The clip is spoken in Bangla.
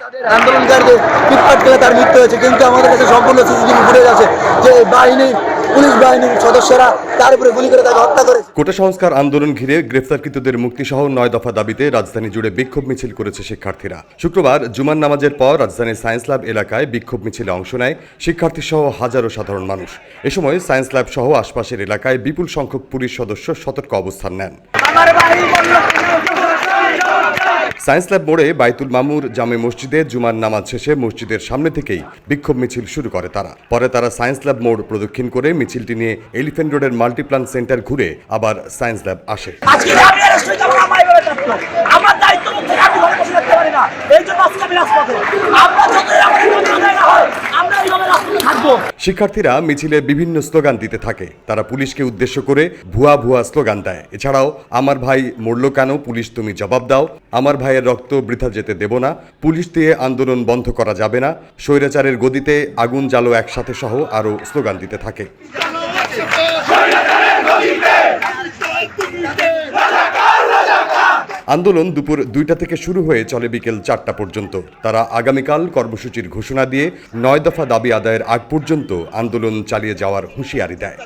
আন্দোলনকারীদের পিটপাট করে তার মৃত্যু হয়েছে, কিন্তু আমাদের কাছে সম্পূর্ণ সিসিটিভি ফুটেজ আছে যে পুলিশ বাহিনীর সদস্যরা তার উপরে গুলি করে তাকে হত্যা করেছে। কোটা সংস্কার আন্দোলন ঘিরে গ্রেফতারকৃতদের মুক্তিসহ 9 দফা দাবিতে রাজধানী জুড়ে বিক্ষোভ মিছিল করেছে শিক্ষার্থীরা। শুক্রবার জুমার নামাজের পর রাজধানীর সায়েন্স ল্যাব এলাকায় বিক্ষোভ মিছিলে অংশ নেয় শিক্ষার্থীসহ হাজারো সাধারণ মানুষ। এ সময় সায়েন্স ল্যাব সহ আশপাশের এলাকায় বিপুল সংখ্যক পুলিশ সদস্য সতর্ক অবস্থান নেন। সায়েন্স ল্যাব মোড়ে বাইতুল মামুর জামে মসজিদে জুমার নামাজ শেষে মসজিদের সামনে থেকেই বিক্ষোভ মিছিল শুরু করে তারা। পরে তারা সায়েন্স ল্যাব মোড় প্রদক্ষিণ করে মিছিলটি নিয়ে এলিফ্যান্ট রোডের মাল্টিপ্লান সেন্টার ঘুরে আবার সায়েন্স ল্যাব আসে। শিক্ষার্থীরা মিছিলে বিভিন্ন স্লোগান দিতে থাকে। তারা পুলিশকে উদ্দেশ্য করে ভুয়া ভুয়া স্লোগান দেয়। এছাড়াও আমার ভাই মরল কেন, পুলিশ তুমি জবাব দাও, আমার ভাইয়ের রক্ত বৃথা যেতে দেব না, পুলিশ দিয়ে আন্দোলন বন্ধ করা যাবে না, স্বৈরাচারের গদিতে আগুন জ্বালো একসাথে সহ আরও স্লোগান দিতে থাকে। আন্দোলন দুপুর 2টা থেকে শুরু হয়ে চলে বিকেল 4টা পর্যন্ত। তারা আগামীকাল কর্মসূচির ঘোষণা দিয়ে 9 দফা দাবি আদায়ের আগ পর্যন্ত আন্দোলন চালিয়ে যাওয়ার হুঁশিয়ারি দেয়।